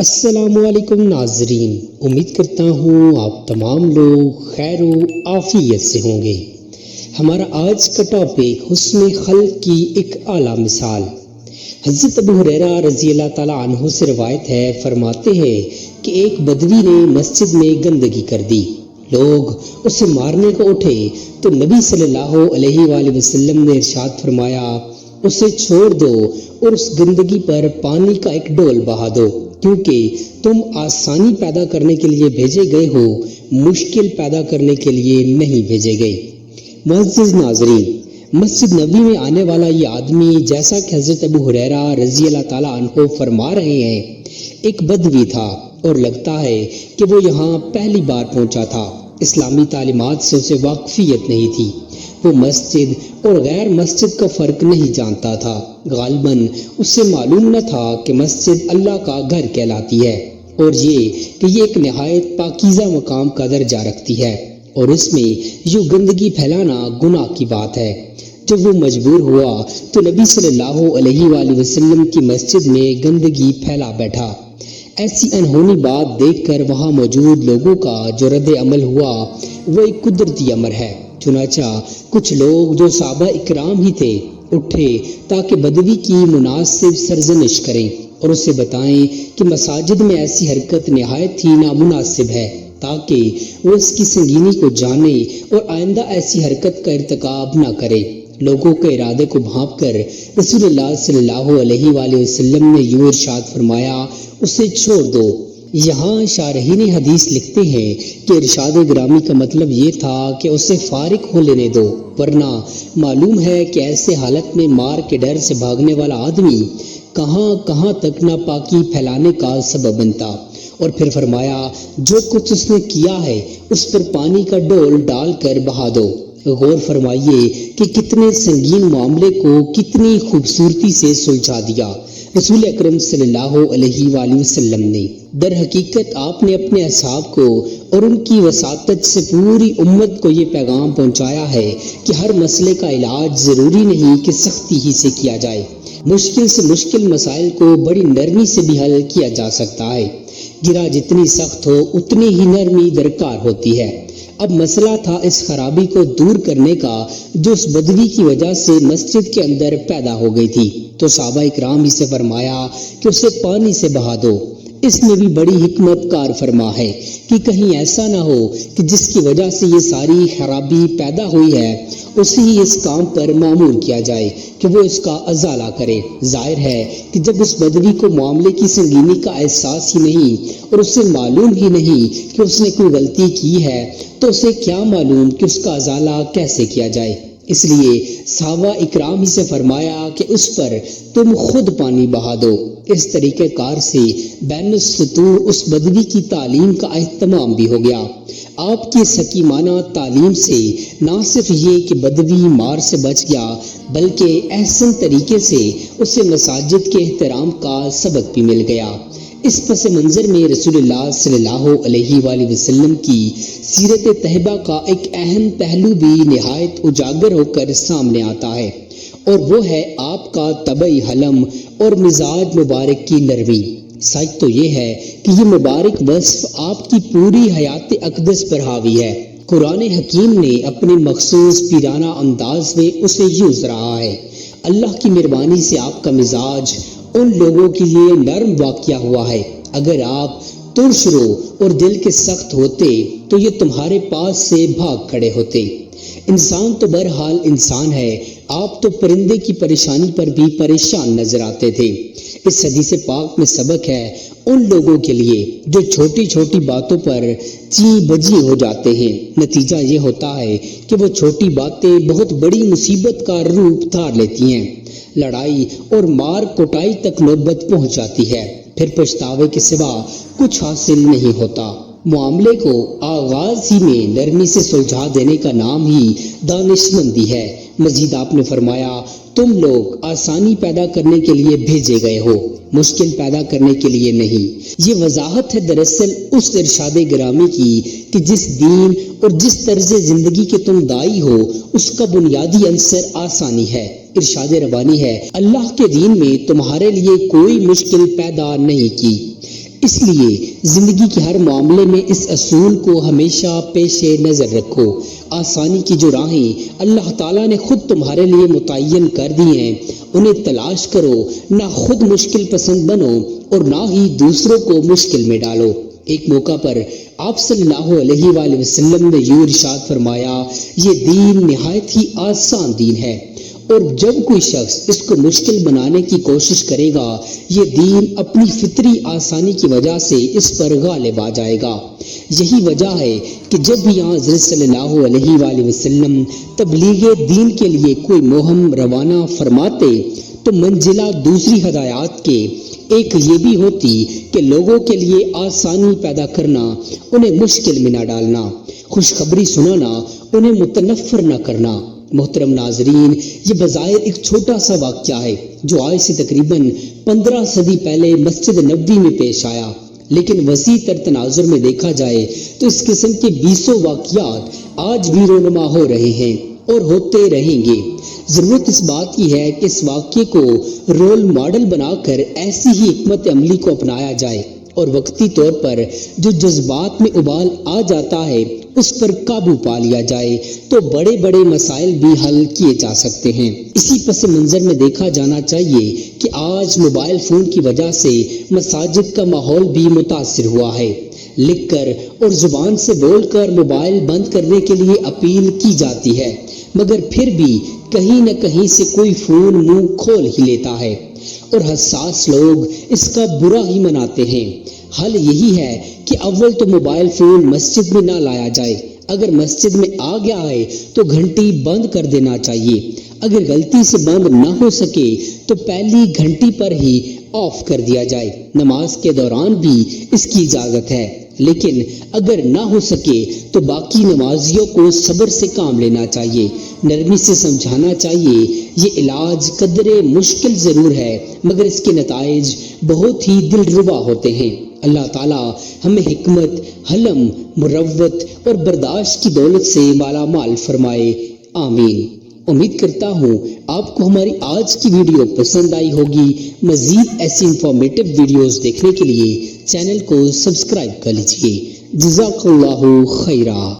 السلام علیکم ناظرین، امید کرتا ہوں آپ تمام لوگ خیر و عافیت سے ہوں گے۔ ہمارا آج کا ٹاپک حسن خلق کی ایک اعلیٰ مثال۔ حضرت ابو ہریرہ رضی اللہ تعالیٰ عنہ سے روایت ہے، فرماتے ہیں کہ ایک بدوی نے مسجد میں گندگی کر دی۔ لوگ اسے مارنے کو اٹھے تو نبی صلی اللہ علیہ وآلہ وسلم نے ارشاد فرمایا، اسے چھوڑ دو اور اس گندگی پر پانی کا ایک ڈول بہا دو، کیونکہ تم آسانی پیدا کرنے کے لیے بھیجے گئے ہو، مشکل پیدا کرنے کے لیے نہیں بھیجے گئے۔ معزز ناظرین، مسجد نبوی میں آنے والا یہ آدمی، جیسا کہ حضرت ابو ہریرہ رضی اللہ تعالیٰ عنہ فرما رہے ہیں، ایک بدوی تھا اور لگتا ہے کہ وہ یہاں پہلی بار پہنچا تھا۔ اسلامی تعلیمات سے اسے واقفیت نہیں تھی، وہ مسجد اور غیر مسجد کا فرق نہیں جانتا تھا۔ غالباً اسے معلوم نہ تھا کہ مسجد اللہ کا گھر کہلاتی ہے، اور یہ کہ یہ ایک نہایت پاکیزہ مقام کا درجہ رکھتی ہے، اور اس میں یوں گندگی پھیلانا گناہ کی بات ہے۔ جب وہ مجبور ہوا تو نبی صلی اللہ علیہ وآلہ وسلم کی مسجد میں گندگی پھیلا بیٹھا۔ ایسی انہونی بات دیکھ کر وہاں موجود لوگوں کا جو رد عمل ہوا وہ ایک قدرتی امر ہے۔ چنانچہ کچھ لوگ جو صحابہ اکرام ہی تھے اٹھے تاکہ بدوی کی مناسب سرزنش کریں اور اسے بتائیں کہ مساجد میں ایسی حرکت نہایت ہی نامناسب ہے، تاکہ وہ اس کی سنگینی کو جانے اور آئندہ ایسی حرکت کا ارتکاب نہ کرے۔ لوگوں کے ارادے کو بھانپ کر رسول اللہ صلی اللہ علیہ وآلہ وسلم نے یوں ارشاد فرمایا، اسے چھوڑ دو۔ یہاں شارحین حدیث لکھتے ہیں کہ ارشاد گرامی کا مطلب یہ تھا کہ اسے فارغ ہو لینے دو، ورنہ معلوم ہے کہ ایسے حالت میں مار کے ڈر سے بھاگنے والا آدمی کہاں کہاں تک ناپاکی پھیلانے کا سبب بنتا۔ اور پھر فرمایا، جو کچھ اس نے کیا ہے اس پر پانی کا ڈول ڈال کر بہا دو۔ غور فرمائیے کہ کتنے سنگین معاملے کو کتنی خوبصورتی سے سلجھا دیا رسول اکرم صلی اللہ علیہ وآلہ وسلم نے۔ در حقیقت آپ نے اپنے اصحاب کو اور ان کی وساطت سے پوری امت کو یہ پیغام پہنچایا ہے کہ ہر مسئلے کا علاج ضروری نہیں کہ سختی ہی سے کیا جائے، مشکل سے مشکل مسائل کو بڑی نرمی سے بھی حل کیا جا سکتا ہے۔ گرہ جتنی سخت ہو اتنی ہی نرمی درکار ہوتی ہے۔ اب مسئلہ تھا اس خرابی کو دور کرنے کا جو اس بدوی کی وجہ سے مسجد کے اندر پیدا ہو گئی تھی، تو صحابہ اکرام ہی سے فرمایا کہ اسے پانی سے بہا دو۔ اس میں بھی بڑی حکمت کار فرما ہے کہ کہیں ایسا نہ ہو کہ جس کی وجہ سے یہ ساری خرابی پیدا ہوئی ہے اسے ہی اس کام پر مامور کیا جائے کہ وہ اس کا ازالہ کرے۔ ظاہر ہے کہ جب اس بدوی کو معاملے کی سنگینی کا احساس ہی نہیں اور اسے معلوم ہی نہیں کہ اس نے کوئی غلطی کی ہے تو اسے کیا معلوم کہ اس کا ازالہ کیسے کیا جائے۔ اس لیے صحابہ اکرام ہی سے فرمایا کہ اس پر تم خود پانی بہا دو۔ اس طریقہ کار سے بین السطور اس بدوی کی تعلیم کا اہتمام بھی ہو گیا۔ آپ کی حکیمانہ تعلیم سے نہ صرف یہ کہ بدوی مار سے بچ گیا بلکہ احسن طریقے سے اسے مساجد کے احترام کا سبق بھی مل گیا۔ اس پس منظر میں رسول اللہ صلی اللہ علیہ وآلہ وسلم کی سیرت طیبہ کا ایک اہم پہلو بھی نہایت اجاگر ہو کر سامنے آتا ہے، اور وہ ہے آپ کا طبعی حلم اور مزاج مبارک کی نرمی۔ سچ تو یہ ہے کہ یہ مبارک وصف آپ کی پوری حیات اقدس پر حاوی ہے۔ قرآن حکیم نے اپنے مخصوص پیرانہ انداز میں اسے یوں رہا ہے۔ اللہ کی مہربانی سے آپ کا مزاج ان لوگوں کے لیے نرم واقع ہوا ہے۔ اگر آپ ترش رو اور دل کے سخت ہوتے تو یہ تمہارے پاس سے بھاگ کھڑے ہوتے۔ انسان تو بہرحال انسان ہے، آپ تو پرندے کی پریشانی پر بھی پریشان نظر آتے تھے۔ اس حدیث پاک میں سبق ہے ان لوگوں کے لیے جو چھوٹی چھوٹی باتوں پر چیں بجی ہو جاتے ہیں۔ نتیجہ یہ ہوتا ہے کہ وہ چھوٹی باتیں بہت بڑی مصیبت کا روپ دھار لیتی ہیں، لڑائی اور مار کوٹائی تک نوبت پہنچ جاتی ہے، پھر پچھتاوے کے سوا کچھ حاصل نہیں ہوتا۔ معاملے کو آغاز ہی میں نرمی سے سلجھا دینے کا نام ہی دانشمندی ہے۔ مزید آپ نے فرمایا، تم لوگ آسانی پیدا کرنے کے لیے بھیجے گئے ہو، مشکل پیدا کرنے کے لیے نہیں۔ یہ وضاحت ہے دراصل اس ارشاد گرامی کی کہ جس دین اور جس طرز زندگی کے تم دائی ہو اس کا بنیادی عنصر آسانی ہے۔ ارشاد ربانی ہے، اللہ کے دین میں تمہارے لیے کوئی مشکل پیدا نہیں کی۔ اس لیے زندگی کے ہر معاملے میں اس اصول کو ہمیشہ پیش نظر رکھو۔ آسانی کی جو راہیں اللہ تعالیٰ نے خود تمہارے لیے متعین کر دی ہیں انہیں تلاش کرو، نہ خود مشکل پسند بنو اور نہ ہی دوسروں کو مشکل میں ڈالو۔ ایک موقع پر آپ صلی اللہ علیہ وآلہ وسلم نے یوں ارشاد فرمایا، یہ دین نہایت ہی آسان دین ہے، اور جب کوئی شخص اس کو مشکل بنانے کی کوشش کرے گا یہ دین اپنی فطری آسانی کی وجہ سے اس پر غالب آ جائے گا۔ یہی وجہ ہے کہ جب بھی یہاں حضرت صلی اللہ علیہ وآلہ وسلم تبلیغ دین کے لیے کوئی مہم روانہ فرماتے تو منزلہ دوسری ہدایات کے ایک یہ بھی ہوتی کہ لوگوں کے لیے آسانی پیدا کرنا، انہیں مشکل میں نہ ڈالنا، خوشخبری سنانا، انہیں متنفر نہ کرنا۔ محترم ناظرین، یہ بظاہر ایک چھوٹا سا واقعہ ہے جو آج سے تقریباً 15 صدی پہلے مسجد نبوی میں پیش آیا، لیکن وسیع تر تناظر میں دیکھا جائے تو اس قسم کے 20 واقعات آج بھی رونما ہو رہے ہیں اور ہوتے رہیں گے۔ ضرورت اس بات کی ہے کہ اس واقعے کو رول ماڈل بنا کر ایسی ہی حکمت عملی کو اپنایا جائے اور وقتی طور پر جو جذبات میں ابال آ جاتا ہے اس پر قابو پا لیا جائے تو بڑے بڑے مسائل بھی حل کیے جا سکتے ہیں۔ اسی پس منظر میں دیکھا جانا چاہیے کہ آج موبائل فون کی وجہ سے مساجد کا ماحول بھی متاثر ہوا ہے۔ لکھ کر اور زبان سے بول کر موبائل بند کرنے کے لیے اپیل کی جاتی ہے، مگر پھر بھی کہیں نہ کہیں سے کوئی فون منہ کھول ہی لیتا ہے اور حساس لوگ اس کا برا ہی مناتے ہیں۔ حل یہی ہے کہ اول تو موبائل فون مسجد میں نہ لایا جائے، اگر مسجد میں آ گیا ہے تو گھنٹی بند کر دینا چاہیے، اگر غلطی سے بند نہ ہو سکے تو پہلی گھنٹی پر ہی آف کر دیا جائے۔ نماز کے دوران بھی اس کی اجازت ہے، لیکن اگر نہ ہو سکے تو باقی نمازیوں کو صبر سے کام لینا چاہیے، نرمی سے سمجھانا چاہیے۔ یہ علاج قدرے مشکل ضرور ہے مگر اس کے نتائج بہت ہی دلربا ہوتے ہیں۔ اللہ تعالیٰ ہمیں حکمت، حلم، مروت اور برداشت کی دولت سے مالا مال فرمائے، آمین۔ امید کرتا ہوں آپ کو ہماری آج کی ویڈیو پسند آئی ہوگی۔ مزید ایسی انفارمیٹو ویڈیوز دیکھنے کے لیے چینل کو سبسکرائب کر لیجیے۔ جزاک اللہ خیرہ۔